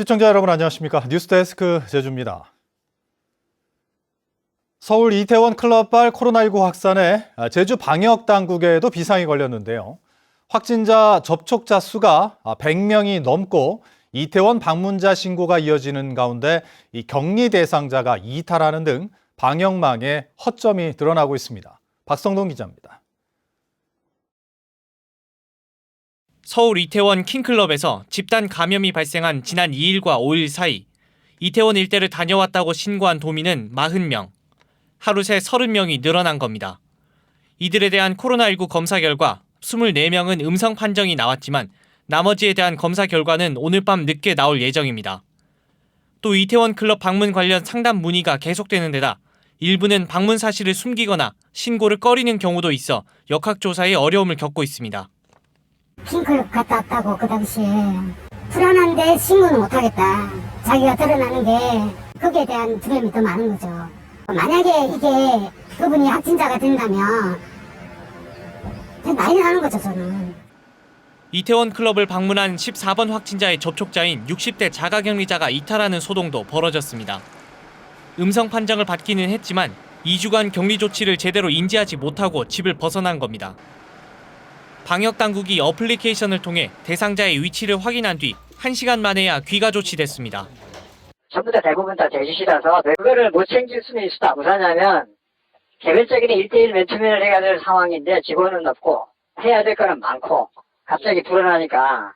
시청자 여러분 안녕하십니까? 뉴스데스크 제주입니다. 서울 이태원 클럽발 코로나19 확산에 제주 방역당국에도 비상이 걸렸는데요. 확진자 접촉자 수가 100명이 넘고 이태원 방문자 신고가 이어지는 가운데 이 격리 대상자가 이탈하는 등 방역망에 허점이 드러나고 있습니다. 박성동 기자입니다. 서울 이태원 킹클럽에서 집단 감염이 발생한 지난 2일과 5일 사이 이태원 일대를 다녀왔다고 신고한 도민은 40명, 하루 새 30명이 늘어난 겁니다. 이들에 대한 코로나19 검사 결과 24명은 음성 판정이 나왔지만 나머지에 대한 검사 결과는 오늘 밤 늦게 나올 예정입니다. 또 이태원 클럽 방문 관련 상담 문의가 계속되는 데다 일부는 방문 사실을 숨기거나 신고를 꺼리는 경우도 있어 역학조사에 어려움을 겪고 있습니다. 킹클럽 갔다 왔다고 그 당시에 불안한데 신고는 못하겠다. 자기가 드러나는 게 거기에 대한 두려움이 더 많은 거죠. 만약에 이게 그분이 확진자가 된다면 난리 나는 거죠, 저는. 이태원 클럽을 방문한 14번 확진자의 접촉자인 60대 자가격리자가 이탈하는 소동도 벌어졌습니다. 음성 판정을 받기는 했지만 2주간 격리 조치를 제대로 인지하지 못하고 집을 벗어난 겁니다. 방역당국이 어플리케이션을 통해 대상자의 위치를 확인한 뒤 1시간 만에야 귀가 조치됐습니다. 전부 다 대부분 다 제주시라서 그거를 못 챙길 수는 있다. 우선하면 개별적인 1대1 맨투맨을 해야 될 상황인데 직원은 없고 해야 될 거는 많고 갑자기 불어나니까.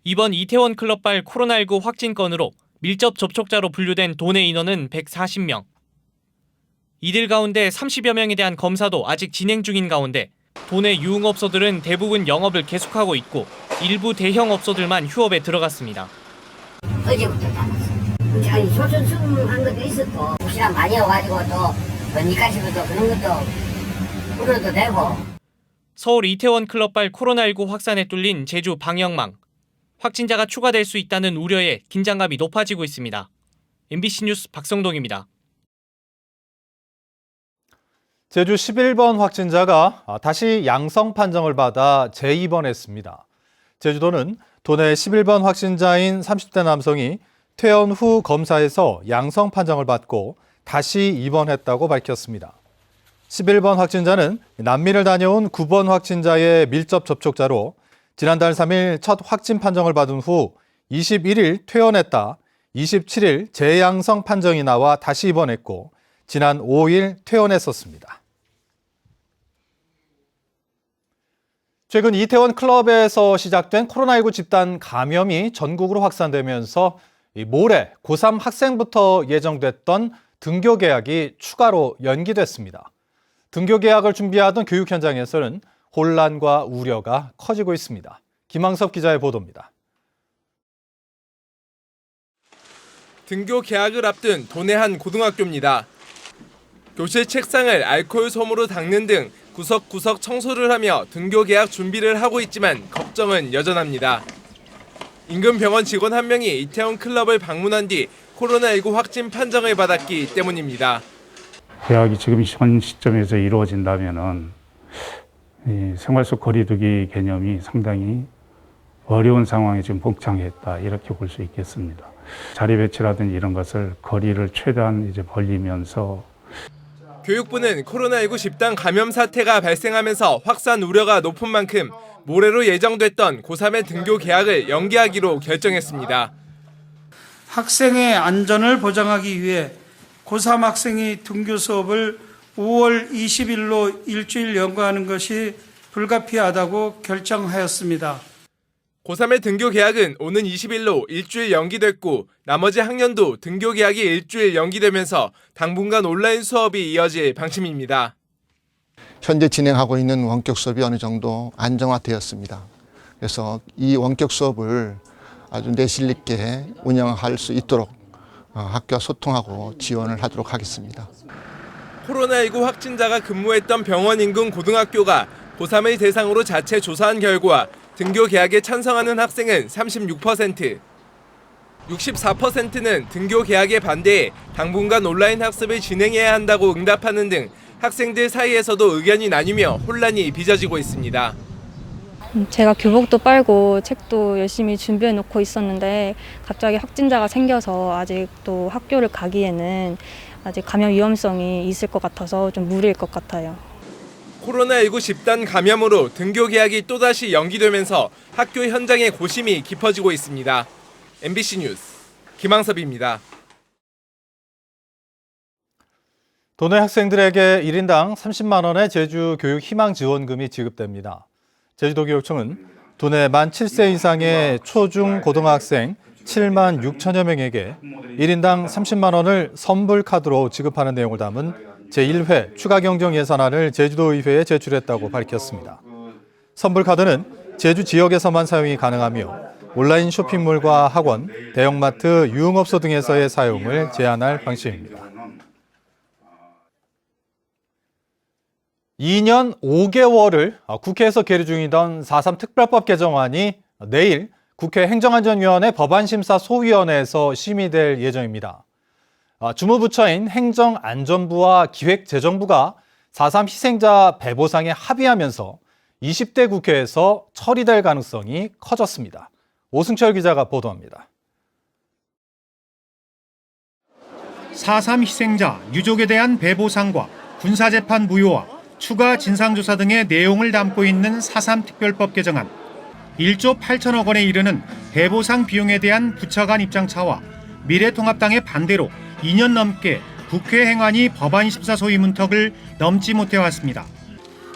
이번 이태원 클럽발 코로나19 확진 건으로 밀접 접촉자로 분류된 도내 인원은 140명. 이들 가운데 30여 명에 대한 검사도 아직 진행 중인 가운데 도내 유흥업소들은 대부분 영업을 계속하고 있고 일부 대형 업소들만 휴업에 들어갔습니다. 어제부터 나갔어. 아니 소천수한 것도 있었고 혹시나 많이 와가지고 또 언니까지부터 그런 것도 불어도 되고. 서울 이태원 클럽발 코로나19 확산에 뚫린 제주 방역망. 확진자가 추가될 수 있다는 우려에 긴장감이 높아지고 있습니다. MBC 뉴스 박성동입니다. 제주 11번 확진자가 다시 양성 판정을 받아 재입원했습니다. 제주도는 도내 11번 확진자인 30대 남성이 퇴원 후 검사에서 양성 판정을 받고 다시 입원했다고 밝혔습니다. 11번 확진자는 남미를 다녀온 9번 확진자의 밀접 접촉자로 지난달 3일 첫 확진 판정을 받은 후 21일 퇴원했다 27일 재양성 판정이 나와 다시 입원했고 지난 5일 퇴원했었습니다. 최근 이태원 클럽에서 시작된 코로나19 집단 감염이 전국으로 확산되면서 모레 고3 학생부터 예정됐던 등교 개학이 추가로 연기됐습니다. 등교 개학을 준비하던 교육 현장에서는 혼란과 우려가 커지고 있습니다. 김항섭 기자의 보도입니다. 등교 개학을 앞둔 도내 한 고등학교입니다. 교실 책상을 알코올 솜으로 닦는 등 구석구석 청소를 하며 등교 개학 준비를 하고 있지만 걱정은 여전합니다. 인근 병원 직원 한 명이 이태원 클럽을 방문한 뒤 코로나19 확진 판정을 받았기 때문입니다. 개학이 지금 현 시점에서 이루어진다면은 이 생활 속 거리두기 개념이 상당히 어려운 상황에 지금 봉착했다 이렇게 볼 수 있겠습니다. 자리 배치라든지 이런 것을 거리를 최대한 이제 벌리면서 교육부는 코로나19 집단 감염 사태가 발생하면서 확산 우려가 높은 만큼 모레로 예정됐던 고3의 등교 개학을 연기하기로 결정했습니다. 학생의 안전을 보장하기 위해 고3 학생이 등교 수업을 5월 20일로 일주일 연거하는 것이 불가피하다고 결정하였습니다. 고3의 등교 개학은 오는 20일로 일주일 연기됐고 나머지 학년도 등교 개학이 일주일 연기되면서 당분간 온라인 수업이 이어질 방침입니다. 현재 진행하고 있는 원격 수업이 어느 정도 안정화되었습니다. 그래서 이 원격 수업을 아주 내실 있게 운영할 수 있도록 학교와 소통하고 지원을 하도록 하겠습니다. 코로나19 확진자가 근무했던 병원 인근 고등학교가 고3을 대상으로 자체 조사한 결과 등교 개학에 찬성하는 학생은 36%, 64%는 등교 개학에 반대해 당분간 온라인 학습을 진행해야 한다고 응답하는 등 학생들 사이에서도 의견이 나뉘며 혼란이 빚어지고 있습니다. 제가 교복도 빨고 책도 열심히 준비해 놓고 있었는데 갑자기 확진자가 생겨서 아직 또 학교를 가기에는 아직 감염 위험성이 있을 것 같아서 좀 무리일 것 같아요. 코로나19 집단 감염으로 등교 개학이 또다시 연기되면서 학교 현장의 고심이 깊어지고 있습니다. MBC 뉴스 김항섭입니다. 도내 학생들에게 1인당 30만 원의 제주 교육 희망 지원금이 지급됩니다. 제주도교육청은 도내 만 7세 이상의 초중 고등학생 7만 6천여 명에게 1인당 30만 원을 선불 카드로 지급하는 내용을 담은 제1회 추가 경정 예산안을 제주도의회에 제출했다고 밝혔습니다. 선불 카드는 제주 지역에서만 사용이 가능하며 온라인 쇼핑몰과 학원, 대형마트, 유흥업소 등에서의 사용을 제한할 방침입니다. 2년 5개월을 국회에서 계류 중이던 4.3 특별법 개정안이 내일 국회 행정안전위원회 법안심사 소위원회에서 심의될 예정입니다. 주무부처인 행정안전부와 기획재정부가 4.3 희생자 배보상에 합의하면서 20대 국회에서 처리될 가능성이 커졌습니다. 오승철 기자가 보도합니다. 4.3 희생자 유족에 대한 배보상과 군사재판 무효화, 추가 진상조사 등의 내용을 담고 있는 4.3 특별법 개정안. 1조 8천억 원에 이르는 배보상 비용에 대한 부처 간 입장차와 미래통합당의 반대로 2년 넘게 국회 행안위 법안심사 소위 문턱을 넘지 못해왔습니다.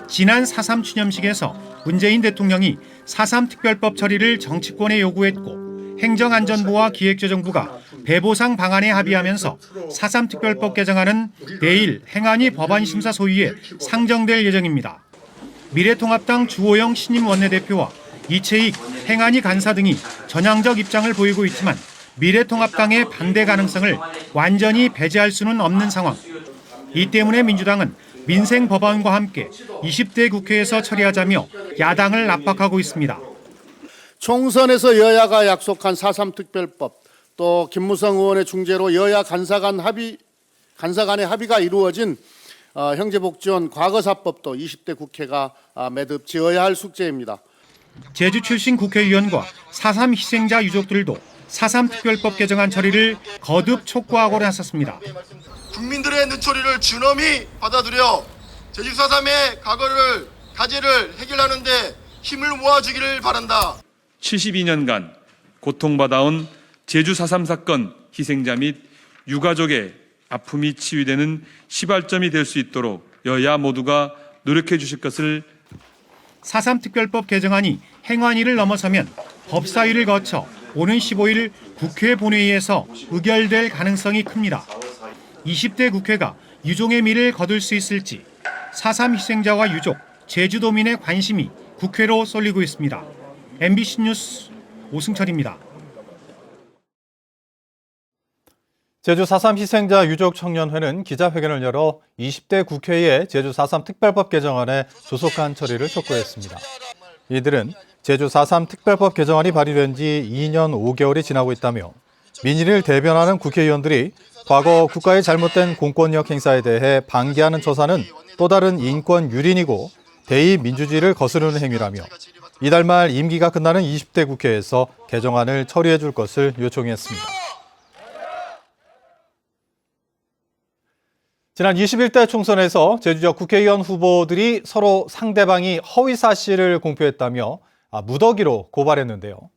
지난 4.3 추념식에서 문재인 대통령이 4.3 특별법 처리를 정치권에 요구했고 행정안전부와 기획재정부가 배보상 방안에 합의하면서 4.3 특별법 개정안은 내일 행안위 법안심사 소위에 상정될 예정입니다. 미래통합당 주호영 신임 원내대표와 이채익 행안위 간사 등이 전향적 입장을 보이고 있지만 미래통합당의 반대 가능성을 완전히 배제할 수는 없는 상황. 이 때문에 민주당은 민생 법안과 함께 20대 국회에서 처리하자며 야당을 압박하고 있습니다. 총선에서 여야가 약속한 4.3 특별법, 또 김무성 의원의 중재로 여야 간사 간의 합의가 이루어진 형제복지원 과거사법도 20대 국회가 매듭 지어야 할 숙제입니다. 제주 출신 국회의원과 4.3 희생자 유족들도 4.3 특별법 개정안 처리를 거듭 촉구하고 나섰습니다. 국민들의 눈초리를 준엄히 받아들여 제주 4.3의 가제를 해결하는 데 힘을 모아주기를 바란다. 72년간 고통받아온 제주 4.3 사건 희생자 및 유가족의 아픔이 치유되는 시발점이 될 수 있도록 여야 모두가 노력해 주실 것을. 4.3 특별법 개정안이 행안위를 넘어서면 법사위를 거쳐 오는 15일 국회 본회의에서 의결될 가능성이 큽니다. 20대 국회가 유종의 미를 거둘 수 있을지 4.3 희생자와 유족, 제주도민의 관심이 국회로 쏠리고 있습니다. MBC 뉴스 오승철입니다. 제주 4.3 희생자 유족 청년회는 기자회견을 열어 20대 국회에 제주 4.3 특별법 개정안의 조속한 처리를 촉구했습니다. 이들은 제주 4.3 특별법 개정안이 발의된 지 2년 5개월이 지나고 있다며 민의를 대변하는 국회의원들이 과거 국가의 잘못된 공권력 행사에 대해 방기하는 처사는 또 다른 인권 유린이고 대의 민주주의를 거스르는 행위라며 이달 말 임기가 끝나는 20대 국회에서 개정안을 처리해 줄 것을 요청했습니다. 지난 21대 총선에서 제주 지역 국회의원 후보들이 서로 상대방이 허위 사실을 공표했다며 무더기로 고발했는데요.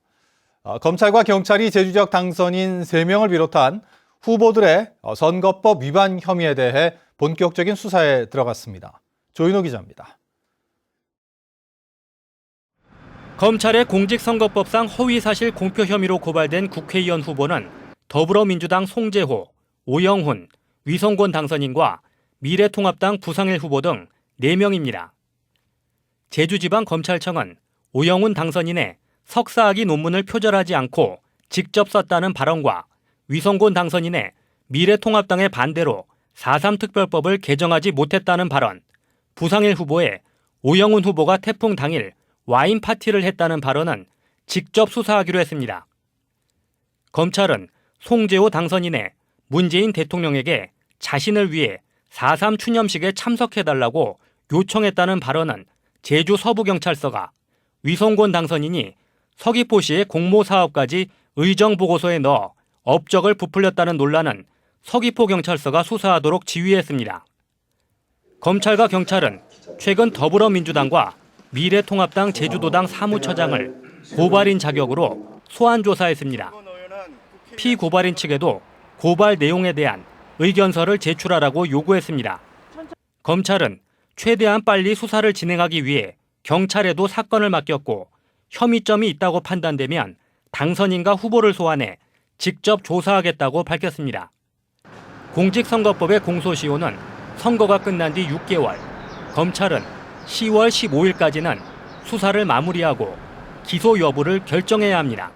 검찰과 경찰이 제주 지역 당선인 3명을 비롯한 후보들의 선거법 위반 혐의에 대해 본격적인 수사에 들어갔습니다. 조인호 기자입니다. 검찰의 공직선거법상 허위사실 공표 혐의로 고발된 국회의원 후보는 더불어민주당 송재호, 오영훈, 위성곤 당선인과 미래통합당 부상일 후보 등 4명입니다. 제주지방검찰청은 오영훈 당선인의 석사학위 논문을 표절하지 않고 직접 썼다는 발언과 위성곤 당선인의 미래통합당의 반대로 4.3 특별법을 개정하지 못했다는 발언, 부상일 후보의 오영훈 후보가 태풍 당일 와인 파티를 했다는 발언은 직접 수사하기로 했습니다. 검찰은 송재호 당선인의 문재인 대통령에게 자신을 위해 4.3 추념식에 참석해달라고 요청했다는 발언은 제주 서부경찰서가 위성곤 당선인이 서귀포시의 공모사업까지 의정보고서에 넣어 업적을 부풀렸다는 논란은 서귀포경찰서가 수사하도록 지휘했습니다. 검찰과 경찰은 최근 더불어민주당과 미래통합당 제주도당 사무처장을 고발인 자격으로 소환 조사했습니다. 피고발인 측에도 고발 내용에 대한 의견서를 제출하라고 요구했습니다. 검찰은 최대한 빨리 수사를 진행하기 위해 경찰에도 사건을 맡겼고 혐의점이 있다고 판단되면 당선인과 후보를 소환해 직접 조사하겠다고 밝혔습니다. 공직선거법의 공소시효는 선거가 끝난 뒤 6개월, 검찰은 10월 15일까지는 수사를 마무리하고 기소 여부를 결정해야 합니다.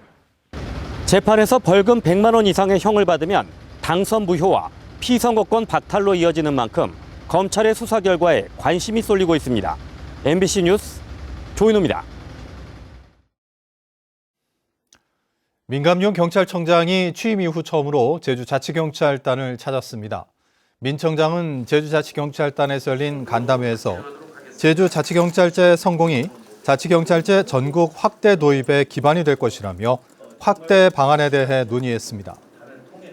재판에서 벌금 100만 원 이상의 형을 받으면 당선 무효와 피선거권 박탈로 이어지는 만큼 검찰의 수사 결과에 관심이 쏠리고 있습니다. MBC 뉴스 조인호입니다. 민감용 경찰청장이 취임 이후 처음으로 제주자치경찰단을 찾았습니다. 민 청장은 제주자치경찰단에서 열린 간담회에서 제주자치경찰제 성공이 자치경찰제 전국 확대 도입에 기반이 될 것이라며 확대 방안에 대해 논의했습니다.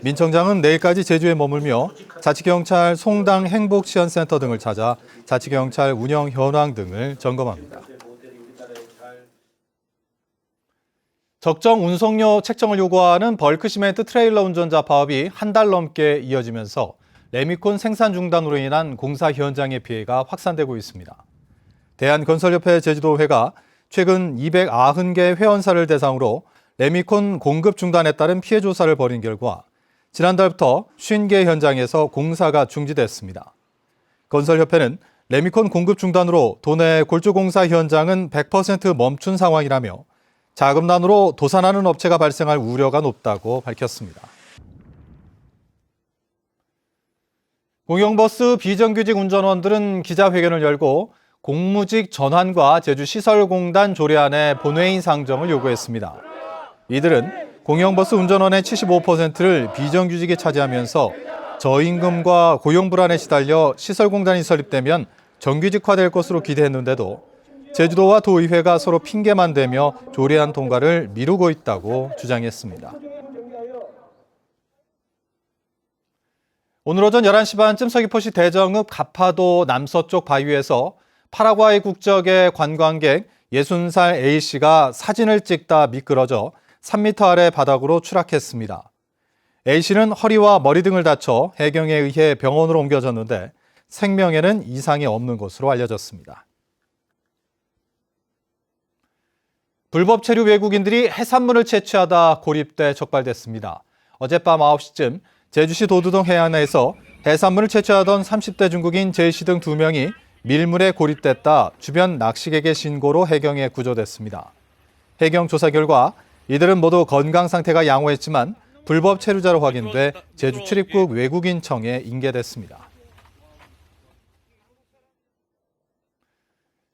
민 청장은 내일까지 제주에 머물며 자치경찰 송당 행복지원센터 등을 찾아 자치경찰 운영 현황 등을 점검합니다. 적정 운송료 책정을 요구하는 벌크 시멘트 트레일러 운전자 파업이 한 달 넘게 이어지면서 레미콘 생산 중단으로 인한 공사 현장의 피해가 확산되고 있습니다. 대한건설협회 제주도회가 최근 290개 회원사를 대상으로 레미콘 공급 중단에 따른 피해 조사를 벌인 결과 지난달부터 50개 현장에서 공사가 중지됐습니다. 건설협회는 레미콘 공급 중단으로 도내 골조공사 현장은 100% 멈춘 상황이라며 자금난으로 도산하는 업체가 발생할 우려가 높다고 밝혔습니다. 공영버스 비정규직 운전원들은 기자회견을 열고 공무직 전환과 제주시설공단 조례안의 본회의 상정을 요구했습니다. 이들은 공영버스 운전원의 75%를 비정규직이 차지하면서 저임금과 고용불안에 시달려 시설공단이 설립되면 정규직화될 것으로 기대했는데도 제주도와 도의회가 서로 핑계만 대며 조례안 통과를 미루고 있다고 주장했습니다. 오늘 오전 11시 반쯤 서귀포시 대정읍 가파도 남서쪽 바위에서 파라과이 국적의 관광객 60살 A씨가 사진을 찍다 미끄러져 3m 아래 바닥으로 추락했습니다. A씨는 허리와 머리 등을 다쳐 해경에 의해 병원으로 옮겨졌는데 생명에는 이상이 없는 것으로 알려졌습니다. 불법 체류 외국인들이 해산물을 채취하다 고립돼 적발됐습니다. 어젯밤 9시쯤 제주시 도두동 해안에서 해산물을 채취하던 30대 중국인 J씨 등 2명이 밀물에 고립됐다 주변 낚시객의 신고로 해경에 구조됐습니다. 해경 조사 결과 이들은 모두 건강 상태가 양호했지만 불법 체류자로 확인돼 제주 출입국 외국인청에 인계됐습니다.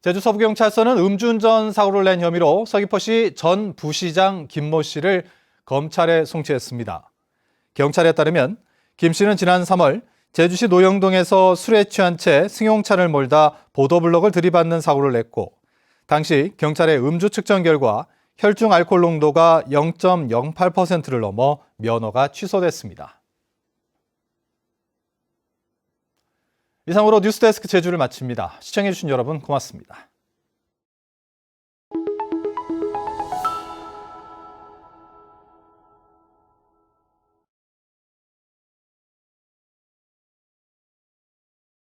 제주 서부경찰서는 음주운전 사고를 낸 혐의로 서귀포시 전 부시장 김모 씨를 검찰에 송치했습니다. 경찰에 따르면 김 씨는 지난 3월 제주시 노영동에서 술에 취한 채 승용차를 몰다 보도블럭을 들이받는 사고를 냈고 당시 경찰의 음주 측정 결과 혈중 알코올 농도가 0.08%를 넘어 면허가 취소됐습니다. 이상으로 뉴스데스크 제주를 마칩니다. 시청해주신 여러분 고맙습니다.